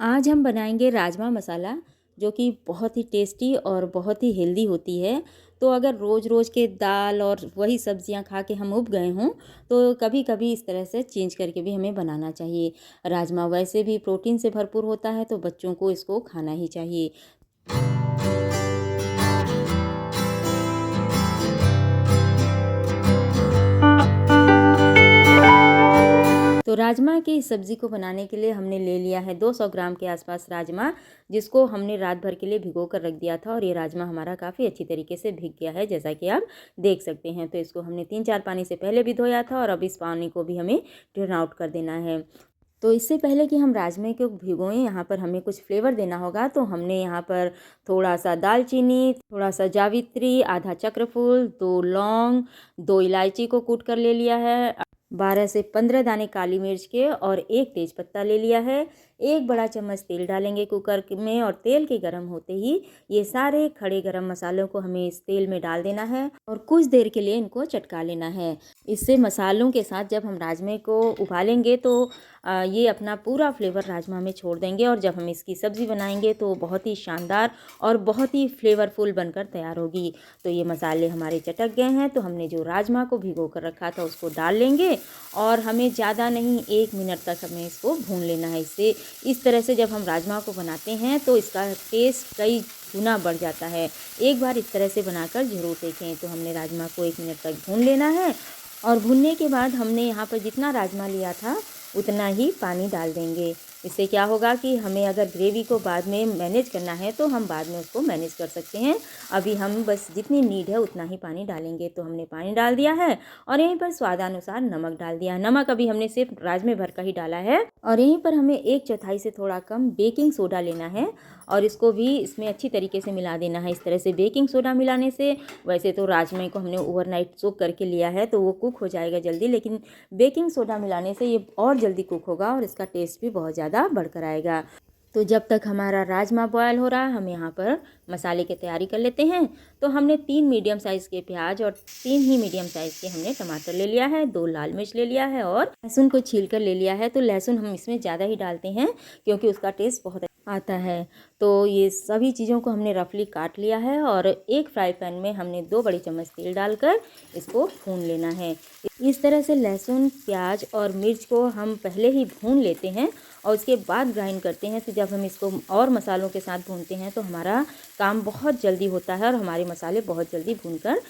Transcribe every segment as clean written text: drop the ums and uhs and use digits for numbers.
आज हम बनाएंगे राजमा मसाला, जो कि बहुत ही टेस्टी और बहुत ही हेल्दी होती है। तो अगर रोज़ रोज़ के दाल और वही सब्जियां खा के हम उब गए हों, तो कभी कभी इस तरह से चेंज करके भी हमें बनाना चाहिए। राजमा वैसे भी प्रोटीन से भरपूर होता है, तो बच्चों को इसको खाना ही चाहिए। तो राजमा की इस सब्ज़ी को बनाने के लिए हमने ले लिया है 200 ग्राम के आसपास राजमा, जिसको हमने रात भर के लिए भिगो कर रख दिया था। और ये राजमा हमारा काफ़ी अच्छी तरीके से भीग गया है, जैसा कि आप देख सकते हैं। तो इसको हमने 3-4 पानी से पहले भी धोया था, और अब इस पानी को भी हमें ड्रेन आउट कर देना है। तो इससे पहले कि हम राजमे को भिगोएं, यहाँ पर हमें कुछ फ्लेवर देना होगा। तो हमने यहाँ पर थोड़ा सा दालचीनी, थोड़ा सा जावित्री, आधा चक्रफूल, 2 लौंग, 2 इलायची को कूट कर ले लिया है, 12 से 15 दाने काली मिर्च के, और 1 तेज पत्ता ले लिया है। 1 बड़ा चम्मच तेल डालेंगे कुकर में, और तेल के गर्म होते ही ये सारे खड़े गरम मसालों को हमें इस तेल में डाल देना है और कुछ देर के लिए इनको चटका लेना है। इससे मसालों के साथ जब हम राजमे को उबालेंगे, तो ये अपना पूरा फ्लेवर राजमा में छोड़ देंगे, और जब हम इसकी सब्ज़ी बनाएंगे तो बहुत ही शानदार और बहुत ही फ्लेवरफुल बनकर तैयार होगी। तो ये मसाले हमारे चटक गए हैं, तो हमने जो राजमा को भिगो कर रखा था उसको डाल लेंगे, और हमें ज़्यादा नहीं 1 मिनट तक हमें इसको भून लेना है। इससे इस तरह से जब हम राजमा को बनाते हैं तो इसका टेस्ट कई गुना बढ़ जाता है। एक बार इस तरह से बनाकर ज़रूर देखें। तो हमने राजमा को 1 मिनट तक भून लेना है, और भूनने के बाद हमने यहाँ पर जितना राजमा लिया था उतना ही पानी डाल देंगे। इससे क्या होगा कि हमें अगर ग्रेवी को बाद में मैनेज करना है तो हम बाद में उसको मैनेज कर सकते हैं। अभी हम बस जितनी नीड है उतना ही पानी डालेंगे। तो हमने पानी डाल दिया है, और यहीं पर स्वादानुसार नमक डाल दिया है। नमक अभी हमने सिर्फ राजमे भर का ही डाला है। और यहीं पर हमें 1/4 से थोड़ा कम बेकिंग सोडा लेना है, और इसको भी इसमें अच्छी तरीके से मिला देना है। इस तरह से बेकिंग सोडा मिलाने से, वैसे तो राजमे को हमने ओवरनाइट सोक करके लिया है तो वो कुक हो जाएगा जल्दी, लेकिन बेकिंग सोडा मिलाने से ये और जल्दी कुक होगा और इसका टेस्ट भी बहुत ज़्यादा बढ़कर आएगा। तो जब तक हमारा राजमा बॉयल हो रहा है, हम यहाँ पर मसाले की तैयारी कर लेते हैं। तो हमने 3 मीडियम साइज़ के प्याज और 3 ही मीडियम साइज़ के हमने टमाटर ले लिया है, 2 लाल मिर्च ले लिया है, और लहसुन को छील कर ले लिया है। तो लहसुन हम इसमें ज़्यादा ही डालते हैं क्योंकि उसका टेस्ट बहुत आता है। तो ये सभी चीज़ों को हमने रफली काट लिया है, और एक फ्राई पैन में हमने 2 बड़ी चम्मच तेल डालकर इसको भून लेना है। इस तरह से लहसुन, प्याज और मिर्च को हम पहले ही भून लेते हैं और उसके बाद ग्राइंड करते हैं। तो जब हम इसको और मसालों के साथ भूनते हैं तो हमारा काम बहुत जल्दी होता है, और हमारे मसाले बहुत जल्दी भूनकर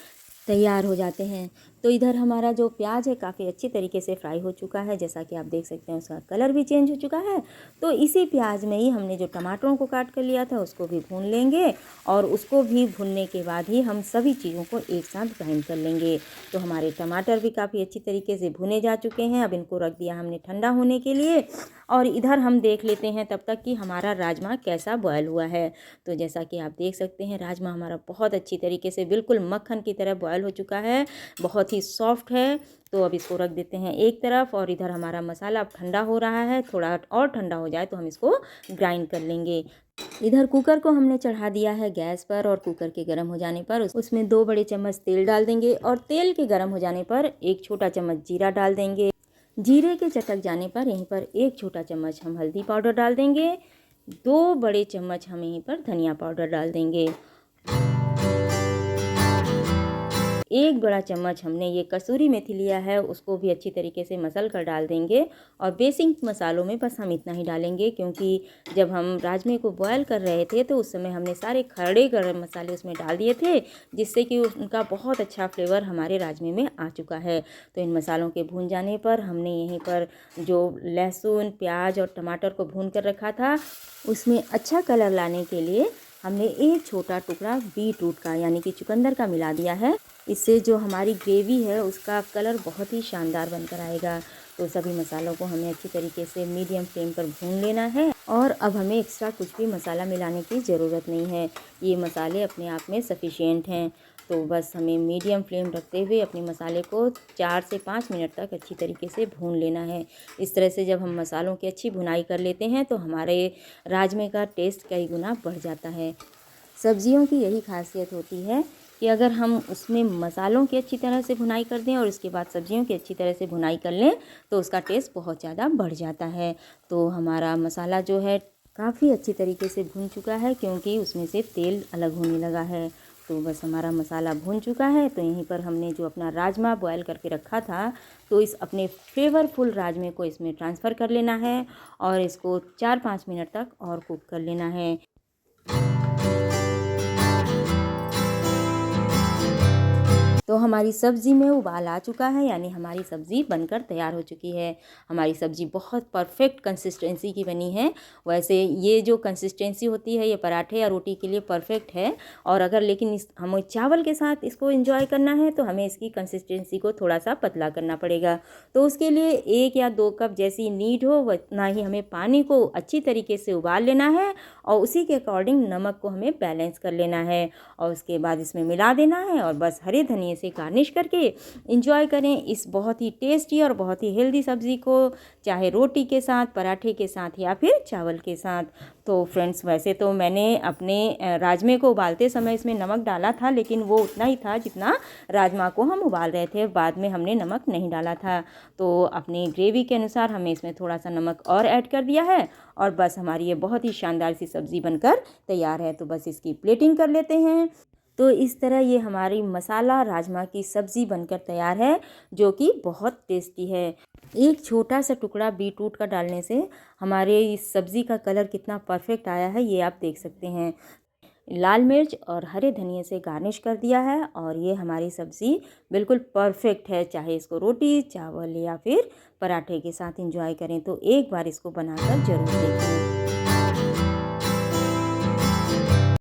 तैयार हो जाते हैं। तो इधर हमारा जो प्याज है काफ़ी अच्छी तरीके से फ्राई हो चुका है, जैसा कि आप देख सकते हैं उसका कलर भी चेंज हो चुका है। तो इसी प्याज में ही हमने जो टमाटरों को काट कर लिया था उसको भी भून लेंगे, और उसको भी भूनने के बाद ही हम सभी चीज़ों को एक साथ ग्राइंड कर लेंगे। तो हमारे टमाटर भी काफ़ी अच्छी तरीके से भुने जा चुके हैं। अब इनको रख दिया हमने ठंडा होने के लिए, और इधर हम देख लेते हैं तब तक कि हमारा राजमा कैसा बॉयल हुआ है। तो जैसा कि आप देख सकते हैं राजमा हमारा बहुत अच्छी तरीके से बिल्कुल मक्खन की तरह बॉयल हो चुका है, बहुत ही सॉफ्ट है। तो अब इसको रख देते हैं एक तरफ, और इधर हमारा मसाला अब ठंडा हो रहा है। थोड़ा और ठंडा हो जाए तो हम इसको ग्राइंड कर लेंगे। इधर कुकर को हमने चढ़ा दिया है गैस पर, और कुकर के गर्म हो जाने पर उसमें 2 बड़े चम्मच तेल डाल देंगे, और तेल के गर्म हो जाने पर 1 छोटा चम्मच जीरा डाल देंगे। जीरे के चटक जाने पर यहीं पर 1 छोटा चम्मच हम हल्दी पाउडर डाल देंगे। 2 बड़े चम्मच हम यहीं पर धनिया पाउडर डाल देंगे। 1 बड़ा चम्मच हमने ये कसूरी मेथी लिया है, उसको भी अच्छी तरीके से मसल कर डाल देंगे। और बेसिक मसालों में बस हम इतना ही डालेंगे, क्योंकि जब हम राजमे को बॉयल कर रहे थे तो उस समय हमने सारे खड़े गरम मसाले उसमें डाल दिए थे, जिससे कि उनका बहुत अच्छा फ्लेवर हमारे राजमे में आ चुका है। तो इन मसालों के भून जाने पर हमने यहीं पर जो लहसुन, प्याज और टमाटर को भून कर रखा था, उसमें अच्छा कलर लाने के लिए हमने 1 छोटा टुकड़ा बीट रूट का यानी कि चुकंदर का मिला दिया है। इससे जो हमारी ग्रेवी है उसका कलर बहुत ही शानदार बनकर आएगा। तो सभी मसालों को हमें अच्छी तरीके से मीडियम फ्लेम पर भून लेना है, और अब हमें एक्स्ट्रा कुछ भी मसाला मिलाने की ज़रूरत नहीं है। ये मसाले अपने आप में सफिशिएंट हैं। तो बस हमें मीडियम फ्लेम रखते हुए अपने मसाले को 4 से 5 मिनट तक अच्छी तरीके से भून लेना है। इस तरह से जब हम मसालों की अच्छी भुनाई कर लेते हैं तो हमारे राजमे का टेस्ट कई गुना बढ़ जाता है। सब्जियों की यही खासियत होती है कि अगर हम उसमें मसालों की अच्छी तरह से भुनाई कर दें और उसके बाद सब्जियों की अच्छी तरह से भुनाई कर लें तो उसका टेस्ट बहुत ज़्यादा बढ़ जाता है। तो हमारा मसाला जो है काफ़ी अच्छी तरीके से भुन चुका है, क्योंकि उसमें से तेल अलग होने लगा है। तो बस हमारा मसाला भुन चुका है। तो यहीं पर हमने जो अपना राजमा बॉयल करके रखा था, तो इस अपने फ्लेवरफुल राजमे को इसमें ट्रांसफ़र कर लेना है और इसको 4-5 मिनट तक और कुक कर लेना है। तो हमारी सब्ज़ी में उबाल आ चुका है, यानी हमारी सब्ज़ी बनकर तैयार हो चुकी है। हमारी सब्ज़ी बहुत परफ़ेक्ट कंसिस्टेंसी की बनी है। वैसे ये जो कंसिस्टेंसी होती है, ये पराठे या रोटी के लिए परफ़ेक्ट है। और अगर लेकिन हमें चावल के साथ इसको एंजॉय करना है, तो हमें इसकी कंसिस्टेंसी को थोड़ा सा पतला करना पड़ेगा। तो उसके लिए 1 या 2 कप जैसी नीड हो उतना ही हमें पानी को अच्छी तरीके से उबाल लेना है और उसी के अकॉर्डिंग नमक को हमें बैलेंस कर लेना है और उसके बाद इसमें मिला देना है और बस हरे धनिए से गार्निश करके एंजॉय करें इस बहुत ही टेस्टी और बहुत ही हेल्दी सब्ज़ी को, चाहे रोटी के साथ, पराठे के साथ या फिर चावल के साथ। तो फ्रेंड्स, वैसे तो मैंने अपने राजमे को उबालते समय इसमें नमक डाला था, लेकिन वो उतना ही था जितना राजमा को हम उबाल रहे थे। बाद में हमने नमक नहीं डाला था। तो अपनी ग्रेवी के अनुसार हमने इसमें थोड़ा सा नमक और ऐड कर दिया है और बस हमारी ये बहुत ही शानदार सी सब्ज़ी बनकर तैयार है। तो बस इसकी प्लेटिंग कर लेते हैं। तो इस तरह ये हमारी मसाला राजमा की सब्ज़ी बनकर तैयार है, जो कि बहुत टेस्टी है। एक छोटा सा टुकड़ा बीटरूट का डालने से हमारे इस सब्ज़ी का कलर कितना परफेक्ट आया है, ये आप देख सकते हैं। लाल मिर्च और हरे धनिए से गार्निश कर दिया है और ये हमारी सब्ज़ी बिल्कुल परफेक्ट है, चाहे इसको रोटी, चावल या फिर पराठे के साथ एंजॉय करें। तो एक बार इसको बनाकर ज़रूर देखें।